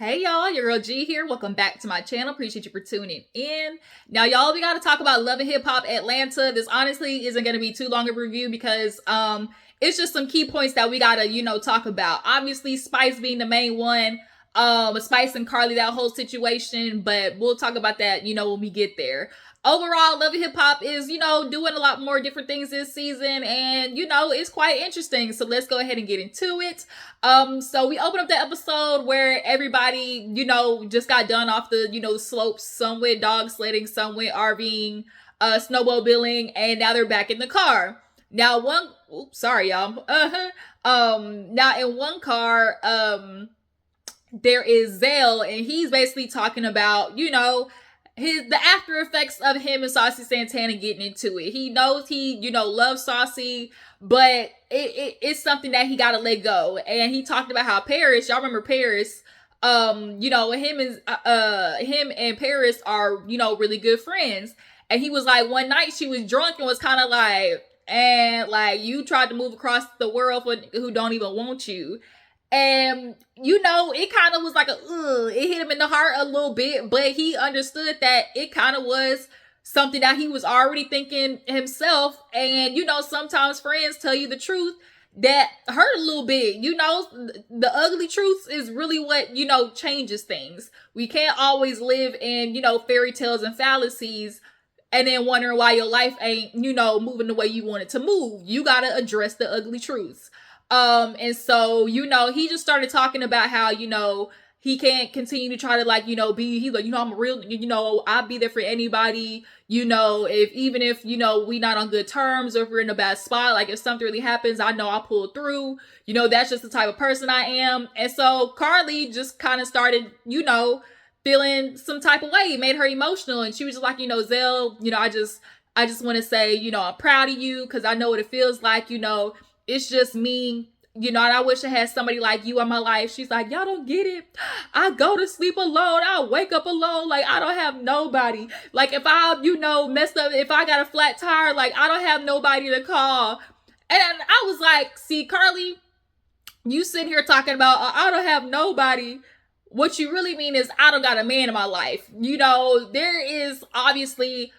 Hey y'all, your girl G here. Welcome back to my channel. Appreciate you for tuning in. Now y'all, we got to talk about Love and Hip Hop Atlanta. This honestly isn't going to be too long of a review because it's just some key points that we got to, talk about. Obviously, Spice being the main one. Spice and Carly, that whole situation, but we'll talk about that, when we get there. Overall, Love and Hip Hop is, doing a lot more different things this season, and it's quite interesting. So let's go ahead and get into it. So we open up the episode where everybody, just got done off the, slopes. Some went dog sledding, some went RVing, snowmobiling, and now they're back in the car. Now sorry y'all. Now in one car, there is Zell, and he's basically talking about, the after effects of him and Saucy Santana getting into it. He knows he, loves Saucy, but it's something that he gotta let go. And he talked about how Paris, y'all remember Paris, him and Paris are, really good friends. And he was like, one night she was drunk and was kind of like, and like, you tried to move across the world for who don't even want you. And it kind of was like it hit him in the heart a little bit, but he understood that it kind of was something that he was already thinking himself. And sometimes friends tell you the truth that hurt a little bit. The ugly truth is really what changes things. We can't always live in fairy tales and fallacies and then wondering why your life ain't moving the way you want it to move. You gotta address the ugly truths. And so, he just started talking about how, he can't continue to try to he's like, I'm a real, I'll be there for anybody, even if, we not on good terms or if we're in a bad spot, like if something really happens, I know I'll pull through, that's just the type of person I am. And so Carly just kind of started, feeling some type of way. It made her emotional. And she was just like, Zell, I just want to say, I'm proud of you because I know what it feels like, it's just me, and I wish I had somebody like you in my life. She's like, y'all don't get it. I go to sleep alone. I wake up alone. Like, I don't have nobody. Like, if I, messed up, if I got a flat tire, like, I don't have nobody to call. And I was like, see, Carly, you sitting here talking about, I don't have nobody. What you really mean is, I don't got a man in my life. There is obviously,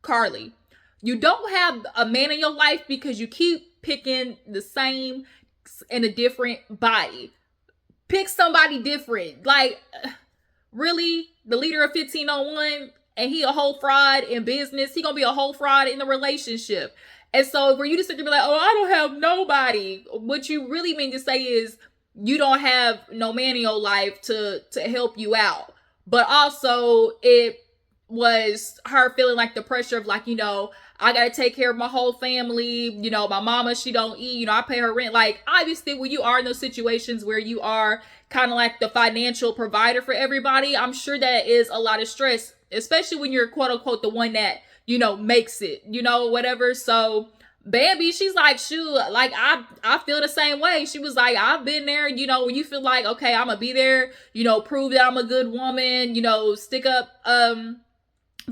Carly, you don't have a man in your life because you keep picking the same in a different body. Pick somebody different. Like, really? The leader of 1501 and he a whole fraud in business? He gonna be a whole fraud in the relationship. And so for you to sit there and be like, oh, I don't have nobody. What you really mean to say is you don't have no man in your life to help you out. But also it was her feeling like the pressure of like, I gotta take care of my whole family. My mama, she don't eat. I pay her rent. Like, obviously, when you are in those situations where you are kind of like the financial provider for everybody, I'm sure that is a lot of stress, especially when you're quote unquote the one that, makes it, whatever. So Bambi, she's like, shoot, like, I feel the same way. She was like, I've been there, when you feel like, okay, I'm gonna be there, prove that I'm a good woman, stick up,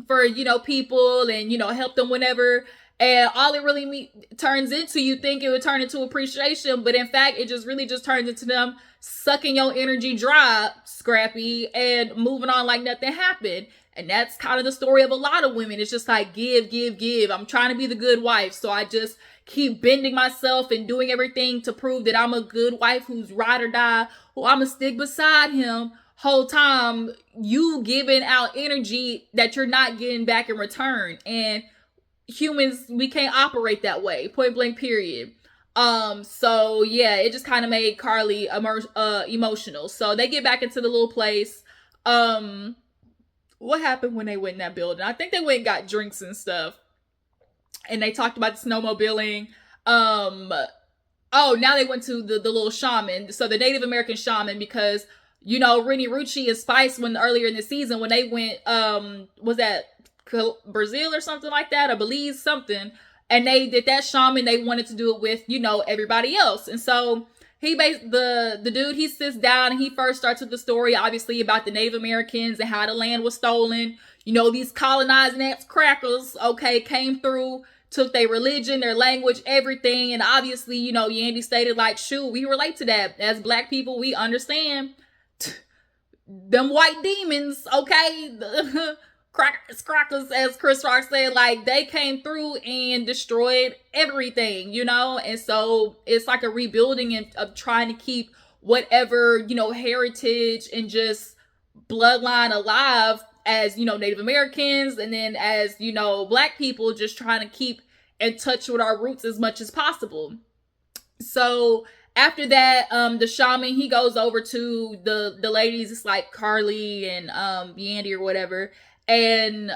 for people and help them whenever, and all it really turns into, you think it would turn into appreciation, but in fact it just really just turns into them sucking your energy dry, Scrappy, and moving on like nothing happened. And that's kind of the story of a lot of women. It's just like give. I'm trying to be the good wife, so I just keep bending myself and doing everything to prove that I'm a good wife who's ride or die, who I'm gonna stick beside him whole time, you giving out energy that you're not getting back in return. And humans, we can't operate that way, point blank period. So yeah, it just kind of made Carly emotional. So they get back into the little place. What happened when they went in that building? I think they went and got drinks and stuff, and they talked about the snowmobiling. Oh, now they went to the little shaman, so the Native American shaman, because Rennie Rucci and Spice, when earlier in the season, when they went, was that Brazil or something like that, or Belize, something, and they did that shaman, they wanted to do it with, everybody else. And so the dude, he sits down and he first starts with the story, obviously, about the Native Americans and how the land was stolen. These colonizing ass crackers, okay, came through, took their religion, their language, everything. And obviously, Yandy stated like, shoot, we relate to that. As Black people, we understand them white demons, okay, the crackers, as Chris Rock said, like they came through and destroyed everything, and so it's like a rebuilding of trying to keep whatever, heritage and just bloodline alive as, Native Americans, and then as, Black people, just trying to keep in touch with our roots as much as possible. So after that, the shaman, he goes over to the ladies. It's like Carly and Yandy or whatever, and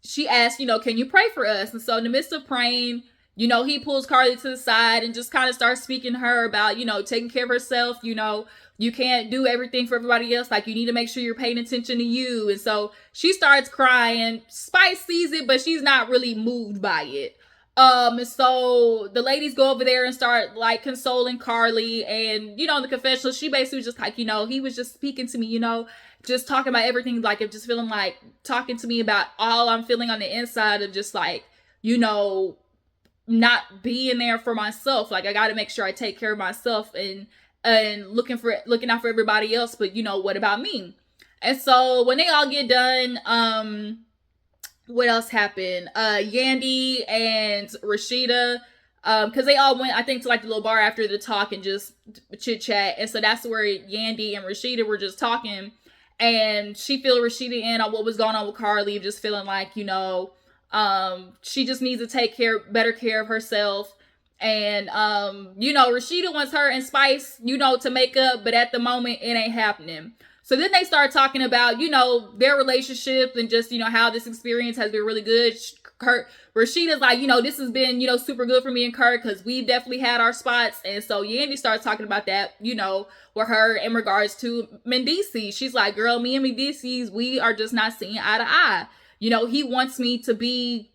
she asks, can you pray for us? And so in the midst of praying, he pulls Carly to the side and just kind of starts speaking to her about, taking care of herself. You can't do everything for everybody else. Like, you need to make sure you're paying attention to you. And so she starts crying. Spice sees it, but she's not really moved by it. So the ladies go over there and start like consoling Carly, and in the confessional, she basically was just like, he was just speaking to me, just talking about everything, like it just feeling like talking to me about all I'm feeling on the inside of just like, not being there for myself. Like, I got to make sure I take care of myself and looking out for everybody else. But what about me? And so when they all get done, what else happened? Yandy and Rashida, because they all went, I think, to like the little bar after the talk and just chit chat. And so that's where Yandy and Rashida were just talking, and she filled Rashida in on what was going on with Carly, just feeling like, she just needs to take better care of herself. And, Rashida wants her and Spice, to make up, but at the moment it ain't happening. So then they start talking about, their relationship and just, how this experience has been really good. Rashida's like, this has been, super good for me and Kurt, because we've definitely had our spots. And so Yandy starts talking about that, with her in regards to Mendici. She's like, girl, me and Mendici, we are just not seeing eye to eye. He wants me to be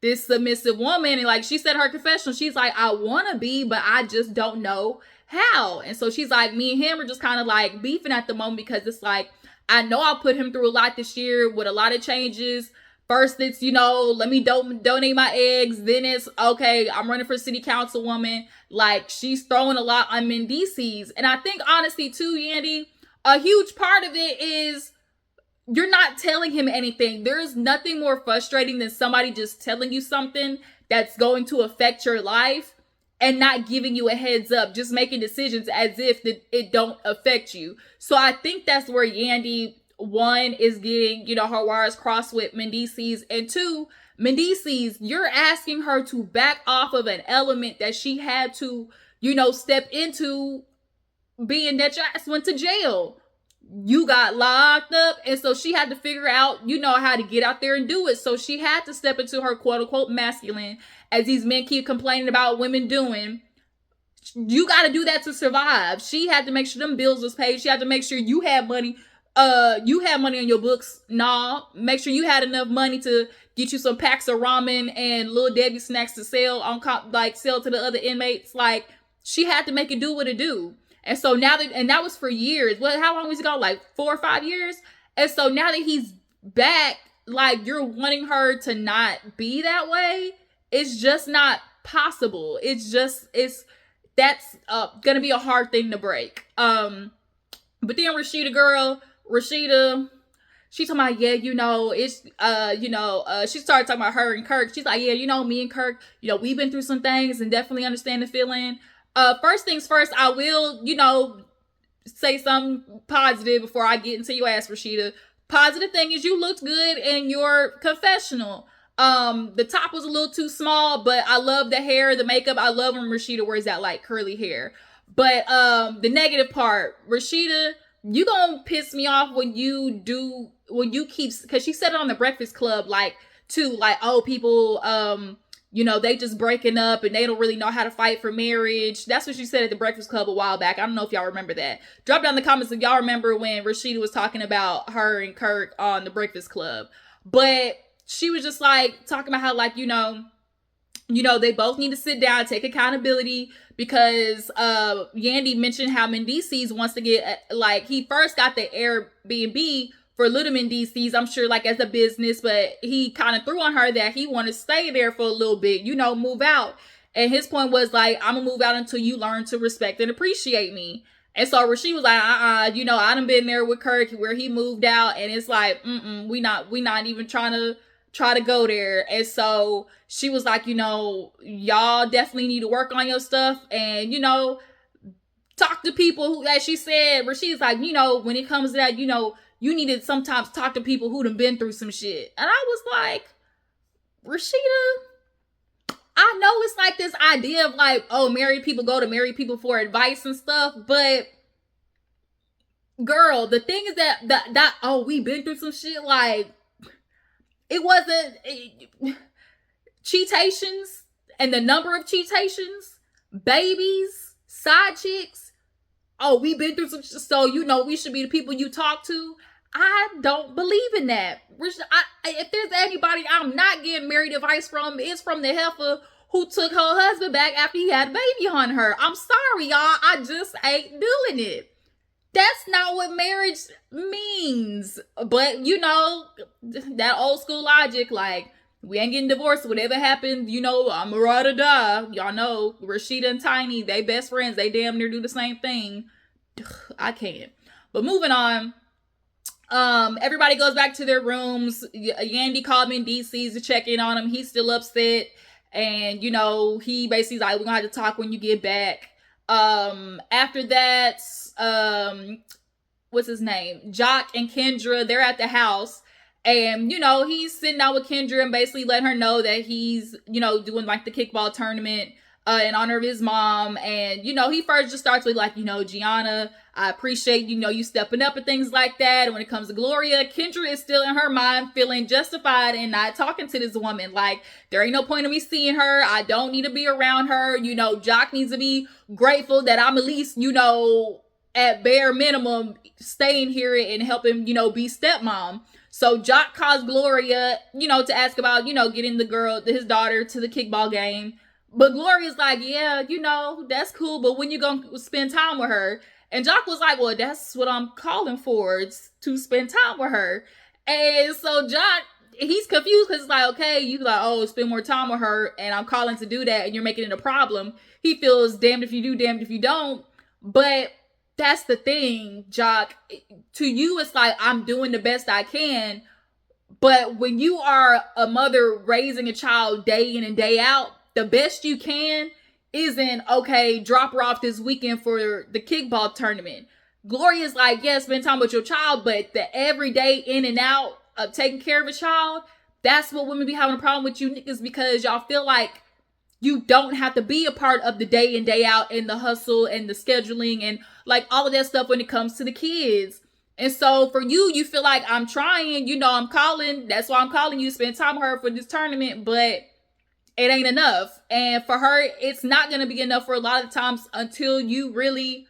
this submissive woman. And like she said, her confessional, she's like, I want to be, but I just don't know how. And so she's like, me and him are just kind of like beefing at the moment, because it's like, I know I put him through a lot this year with a lot of changes. First it's, let me donate my eggs. Then it's, okay, I'm running for city councilwoman. Like, she's throwing a lot on Mendicis. And I think honestly too, Yandy, a huge part of it is you're not telling him anything. There's nothing more frustrating than somebody just telling you something that's going to affect your life and not giving you a heads up, just making decisions as if it don't affect you. So I think that's where Yandy, one, is getting, her wires crossed with Mendicis, and two, Mendicis, you're asking her to back off of an element that she had to, step into, being that your ass went to jail. You got locked up, and so she had to figure out, how to get out there and do it. So she had to step into her quote unquote masculine, as these men keep complaining about women doing. You got to do that to survive. She had to make sure them bills was paid. She had to make sure you had money. You had money on your books. Make sure you had enough money to get you some packs of ramen and Little Debbie snacks to sell sell to the other inmates. Like, she had to make it do what it do. And so now that was for years. How long was it ago? Like 4 or 5 years? And so now that he's back, like, you're wanting her to not be that way. It's just not possible. That's gonna be a hard thing to break. But then Rashida, she talking about, she started talking about her and Kirk. She's like, me and Kirk, we've been through some things and definitely understand the feeling. First things first, I will, say something positive before I get into your ass, Rashida. Positive thing is you looked good in your confessional. The top was a little too small, but I love the hair, the makeup. I love when Rashida wears that like curly hair. But the negative part, Rashida, you gonna piss me off when you keep, because she said it on the Breakfast Club, like, too, like, oh, people, they just breaking up and they don't really know how to fight for marriage. That's what she said at the Breakfast Club a while back. I don't know if y'all remember that. Drop down in the comments if y'all remember when Rashida was talking about her and Kirk on the Breakfast Club. But she was just like talking about how, like, they both need to sit down, take accountability, because Yandy mentioned how Mendicis wants to get, like, he first got the Airbnb for Little Mendicis, I'm sure, like, as a business, but he kind of threw on her that he wanted to stay there for a little bit, move out. And his point was like, I'm gonna move out until you learn to respect and appreciate me. And so Rasheed was like, you know, I done been there with Kirk where he moved out, and it's like, we not even trying to go there. And so she was like, you know, y'all definitely need to work on your stuff, and you know, talk to people who, as she said, Rasheed's like, you know, when it comes to that, you know, you need to sometimes talk to people who done been through some shit. And I was like, Rashida, I know it's like this idea of like, oh, married people go to married people for advice and stuff, but girl, the thing is that oh, we been through some shit. Like, it wasn't cheatations and the number of cheatations, babies, side chicks. Oh, we been through some shit, so you know we should be the people you talk to. I don't believe in that. If there's anybody I'm not getting married advice from, it's from the heifer who took her husband back after he had a baby on her. I'm sorry, y'all. I just ain't doing it. That's not what marriage means. But, you know, that old school logic, like, we ain't getting divorced. Whatever happened, you know, I'm a ride or die. Y'all know, Rashida and Tiny, they best friends. They damn near do the same thing. I can't. But moving on. Everybody goes back to their rooms. Yandy called me in DC to check in on him. He's still upset. And, you know, he basically's like, we're going to have to talk when you get back. After that, what's his name? Jock and Kendra, they're at the house. And, you know, he's sitting out with Kendra and basically letting her know that he's, you know, doing like the kickball tournament in honor of his mom. And, you know, he first just starts with like, you know, Gianna, I appreciate, you know, you stepping up and things like that. And when it comes to Gloria, Kendra is still in her mind feeling justified and not talking to this woman. Like, there ain't no point in me seeing her. I don't need to be around her. You know, Jock needs to be grateful that I'm at least, you know, at bare minimum staying here and helping, you know, be stepmom. So Jock calls Gloria, you know, to ask about, you know, getting his daughter to the kickball game. But Gloria's like, yeah, you know, that's cool, but when you gonna spend time with her? And Jock was like, well, that's what I'm calling for, it's to spend time with her. And so Jock, he's confused because it's like, okay, you like, oh, spend more time with her, and I'm calling to do that, and you're making it a problem. He feels damned if you do, damned if you don't. But that's the thing, Jock. To you, it's like, I'm doing the best I can. But when you are a mother raising a child day in and day out, the best you can isn't, okay, drop her off this weekend for the kickball tournament. Gloria's like, yeah, spend time with your child, but the everyday in and out of taking care of a child, that's what women be having a problem with you niggas, because y'all feel like you don't have to be a part of the day in, day out, and the hustle and the scheduling and like all of that stuff when it comes to the kids. And so for you, you feel like, I'm trying, you know, I'm calling. That's why I'm calling you, spend time with her for this tournament, but it ain't enough. And for her, it's not going to be enough for a lot of times until you really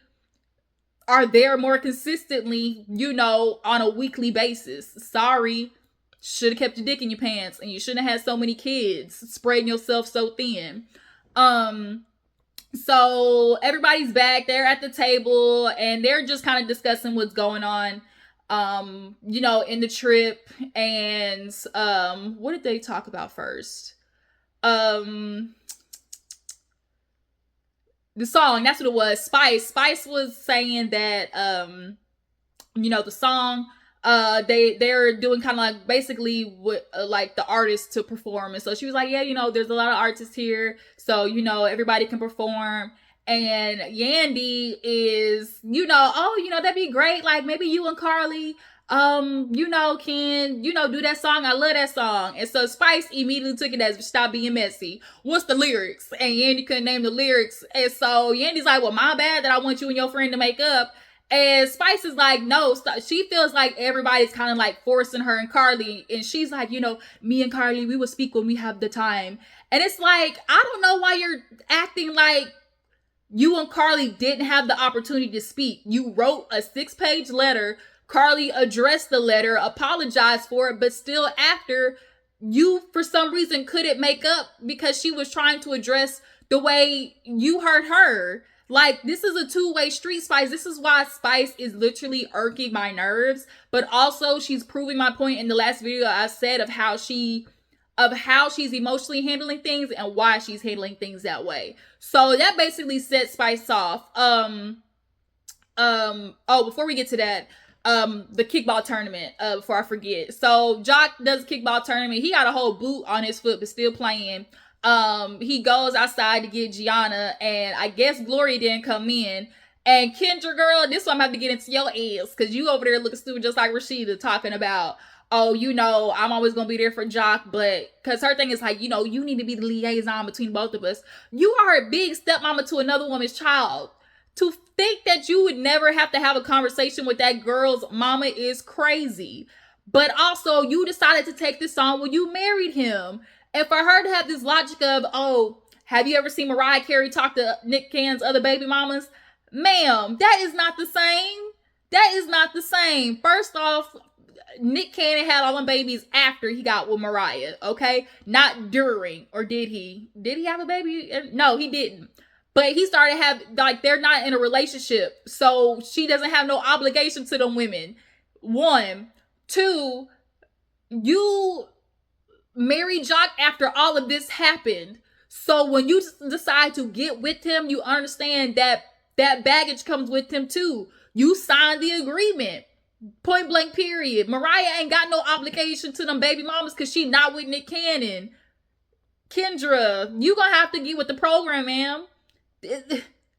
are there more consistently, you know, on a weekly basis. Sorry, should have kept your dick in your pants, and you shouldn't have had so many kids, spreading yourself so thin. So everybody's back there at the table, and they're just kind of discussing what's going on, you know, in the trip. And what did they talk about first? The song, that's what it was. Spice was saying that you know, the song, they're doing kind of like basically what like the artists to perform. And so she was like, yeah, you know, there's a lot of artists here, so you know, everybody can perform. And Yandy is, you know, oh, you know, that'd be great, like maybe you and Carly you know, can, you know, do that song. I love that song. And so Spice immediately took it as stop being messy. What's the lyrics? And Yandy couldn't name the lyrics. And so Yandy's like, well, my bad that I want you and your friend to make up. And Spice is like, no, stop. She feels like everybody's kind of like forcing her and Carly. And she's like, you know, me and Carly, we will speak when we have the time. And it's like, I don't know why you're acting like you and Carly didn't have the opportunity to speak. You wrote a 6-page letter. Carly addressed the letter, apologized for it, but still after, you for some reason couldn't make up because she was trying to address the way you hurt her. Like, this is a two-way street, Spice. This is why Spice is literally irking my nerves, but also she's proving my point in the last video I said of how she's emotionally handling things and why she's handling things that way. So that basically set Spice off. before we get to that, the kickball tournament, before I forget. So Jock does a kickball tournament. He got a whole boot on his foot, but still playing. He goes outside to get Gianna, and I guess Gloria didn't come in. And Kendra, girl, this one I'm have to get into your ass, because you over there looking stupid just like Rashida, talking about, oh, I'm always gonna be there for Jock, but because her thing is like, you need to be the liaison between both of us. You are a big stepmama to another woman's child. To think that you would never have to have a conversation with that girl's mama is crazy. But also, you decided to take this on when you married him. And for her to have this logic of, oh, have you ever seen Mariah Carey talk to Nick Cannon's other baby mamas? Ma'am, that is not the same. That is not the same. First off, Nick Cannon had all them babies after he got with Mariah, okay? Not during. Or did he? Did he have a baby? No, he didn't. But he started they're not in a relationship. So she doesn't have no obligation to them women. 1. 2, you married Jock after all of this happened. So when you decide to get with him, you understand that that baggage comes with him too. You signed the agreement. Point blank period. Mariah ain't got no obligation to them baby mamas because she not with Nick Cannon. Kendra, you gonna have to get with the program, ma'am.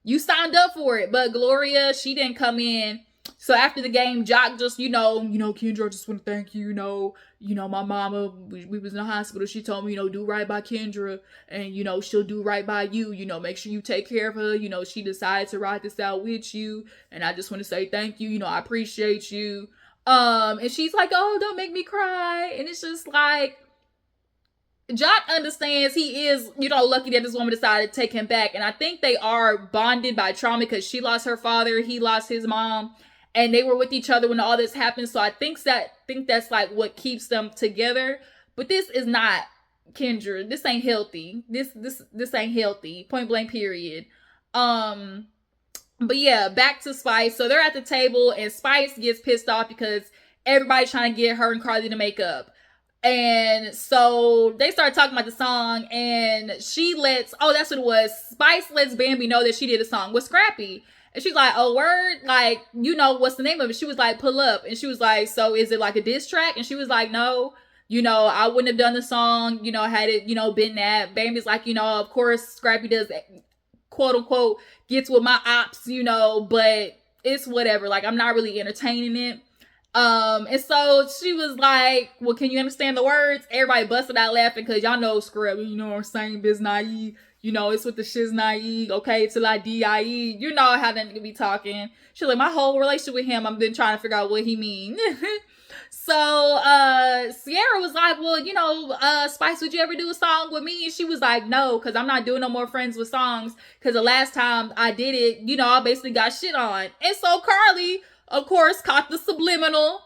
You signed up for it. But Gloria, she didn't come in. So after the game, Jock just, Kendra, I just want to thank you, my mama, we was in the hospital. She told me, do right by Kendra, and, she'll do right by you, make sure you take care of her. She decided to ride this out with you. And I just want to say thank you. I appreciate you. And she's like, oh, don't make me cry. And it's just like, Jock understands he is, lucky that this woman decided to take him back. And I think they are bonded by trauma because she lost her father, he lost his mom, and they were with each other when all this happened. So I think that's like what keeps them together. But this is not Kendra. This ain't healthy. This ain't healthy. Point blank period. But yeah, back to Spice. So they're at the table and Spice gets pissed off because everybody's trying to get her and Carly to make up. And so they start talking about the song, and that's what it was. Spice lets Bambi know that she did a song with Scrappy. And she's like, oh, word? Like, what's the name of it? She was like, pull up. And she was like, so is it like a diss track? And she was like, no, I wouldn't have done the song, had it, been that. Bambi's like, of course, Scrappy does, quote unquote, gets with my ops, but it's whatever. Like, I'm not really entertaining it. And so she was like, well, can you understand the words? Everybody busted out laughing because y'all know Scrub, what I'm saying, biz naive, it's with the shiz naive, okay, till I D-I-E, how that nigga be talking. She's like, my whole relationship with him, I've been trying to figure out what he mean. So, Sierra was like, well, Spice, would you ever do a song with me? And she was like, no, because I'm not doing no more friends with songs, because the last time I did it, I basically got shit on. And so Carly, of course, caught the subliminal,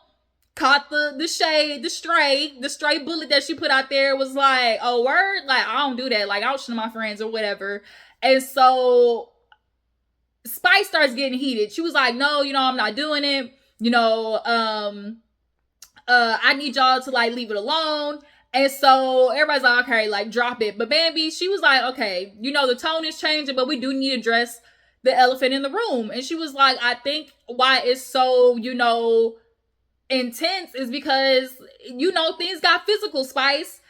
caught the shade, the stray bullet that she put out there, was like, oh, word? Like, I don't do that. Like, I don't shit my friends or whatever. And so Spice starts getting heated. She was like, no, I'm not doing it. I need y'all to, like, leave it alone. And so everybody's like, okay, like, drop it. But Bambi, she was like, okay, the tone is changing, but we do need to address the elephant in the room. And she was like, I think why it's so, intense is because, things got physical, Spice.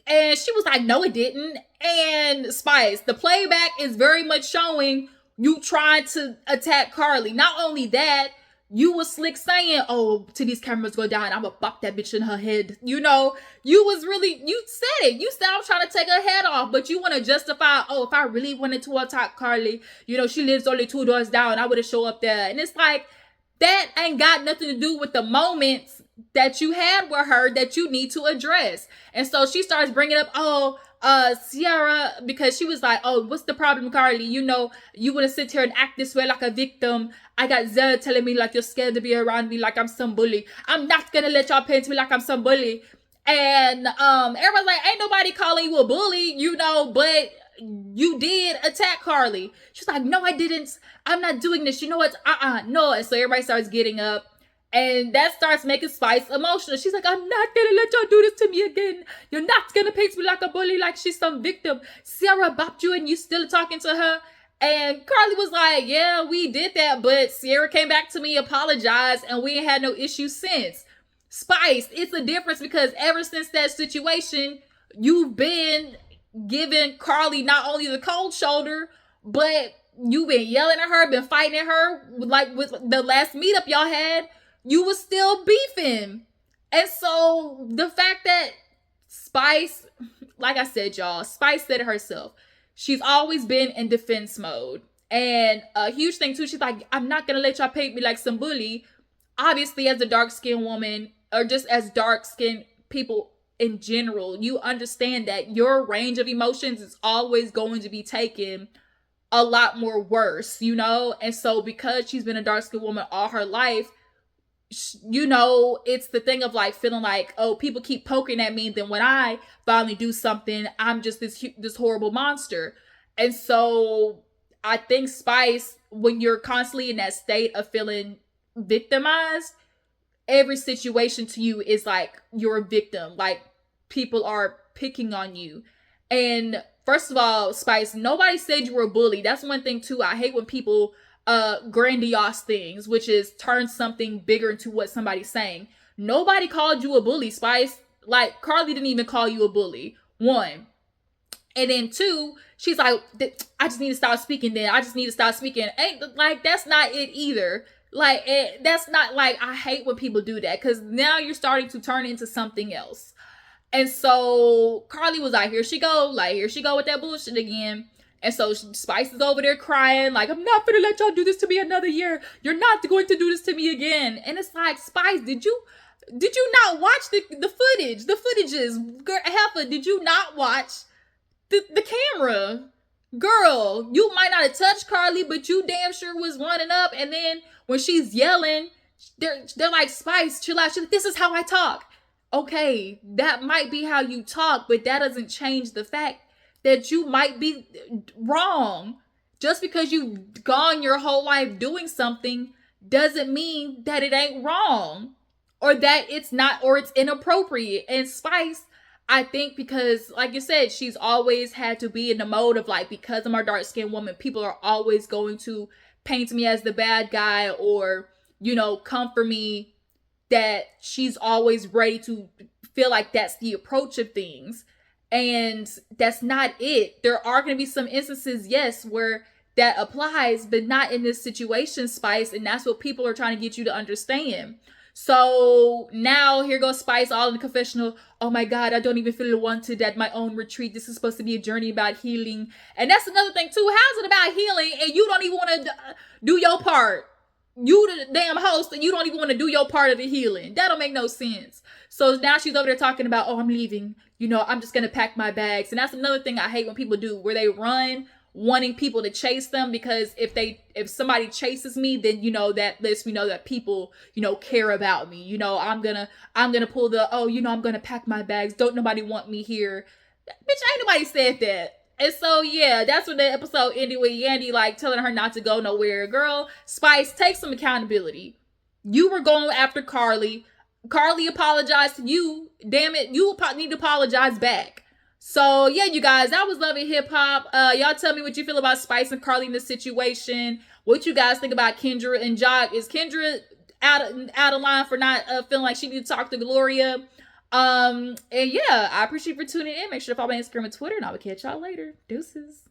And she was like, no, it didn't. And Spice, the playback is very much showing you trying to attack Carly. Not only that, you was slick saying, oh, till these cameras go down, I'm gonna bop that bitch in her head. You said it. You said I'm trying to take her head off, but you want to justify, oh, if I really wanted to attack Carly, she lives only 2 doors down, I would have showed up there. And it's like, that ain't got nothing to do with the moments that you had with her that you need to address. And so she starts bringing up, Sierra, because she was like, oh, what's the problem, Carly? You want to sit here and act this way like a victim. I got Zed telling me like you're scared to be around me like I'm some bully. I'm not gonna let y'all paint me like I'm some bully. And everybody's like, ain't nobody calling you a bully, but you did attack Carly. She's like, no, I didn't. I'm not doing this. What? No. And so everybody starts getting up. And that starts making Spice emotional. She's like, I'm not going to let y'all do this to me again. You're not going to paint me like a bully, like she's some victim. Sierra bopped you and you still talking to her. And Carly was like, yeah, we did that, but Sierra came back to me, apologized, and we ain't had no issues since. Spice, it's a difference because ever since that situation, you've been giving Carly not only the cold shoulder, but you've been yelling at her, been fighting at her. Like with the last meetup y'all had, you was still beefing. And so the fact that Spice, like I said, y'all, Spice said it herself. She's always been in defense mode. And a huge thing too, she's like, I'm not gonna let y'all paint me like some bully. Obviously, as a dark-skinned woman, or just as dark-skinned people in general, you understand that your range of emotions is always going to be taken a lot more worse, you know? And so because she's been a dark-skinned woman all her life, you know, it's the thing of like feeling like, oh, people keep poking at me, then when I finally do something, I'm just this horrible monster. And so I think Spice, when you're constantly in that state of feeling victimized, every situation to you is like you're a victim, like people are picking on you. And first of all, Spice, nobody said you were a bully. That's one thing too. I hate when people grandiose things, which is turn something bigger into what somebody's saying. Nobody called you a bully, Spice. Like, Carly didn't even call you a bully. One. And then two, she's like, I just need to stop speaking then. I just need to stop speaking. Ain't like, that's not it either. Like, that's not like, I hate when people do that, because now you're starting to turn into something else. And so Carly was like, here she go with that bullshit again. And so Spice is over there crying, like, I'm not gonna let y'all do this to me another year. You're not going to do this to me again. And it's like, Spice, did you not watch the footage? The footages. Heifer, did you not watch the camera? Girl, you might not have touched Carly, but you damn sure was running up. And then when she's yelling, they're like, Spice, chill out. This is how I talk. Okay, that might be how you talk, but that doesn't change the fact that you might be wrong. Just because you've gone your whole life doing something doesn't mean that it ain't wrong, or that it's not, or it's inappropriate. And Spice, I think, because like you said, she's always had to be in the mode of like, because I'm a dark-skinned woman, people are always going to paint me as the bad guy, or, you know, come for me, that she's always ready to feel like that's the approach of things. And that's not it. There are going to be some instances, yes, where that applies, but not in this situation, Spice. And that's what people are trying to get you to understand. So now here goes Spice all in the confessional. Oh my God, I don't even feel wanted at my own retreat. This is supposed to be a journey about healing. And that's another thing too. How's it about healing and you don't even want to do your part? You the damn host and you don't even want to do your part of the healing. That don't make no sense. So now she's over there talking about, oh, I'm leaving. You know, I'm just going to pack my bags. And that's another thing I hate when people do, where they run wanting people to chase them, because if somebody chases me, then, you know, that lets me know that people, you know, care about me. You know, I'm gonna pull the, oh, you know, I'm gonna pack my bags. Don't nobody want me here. Bitch, ain't nobody said that. And so, yeah, that's when the episode ended with Yandy, like, telling her not to go nowhere. Girl, Spice, take some accountability. You were going after Carly. Carly apologized to you. Damn it, you need to apologize back. So, yeah, you guys, that was Love and Hip Hop. Y'all tell me what you feel about Spice and Carly in this situation. What you guys think about Kendra and Jock. Is Kendra out of line for not feeling like she need to talk to Gloria? And yeah, I appreciate you for tuning in. Make sure to follow me on Instagram and Twitter, and I will catch y'all later. Deuces.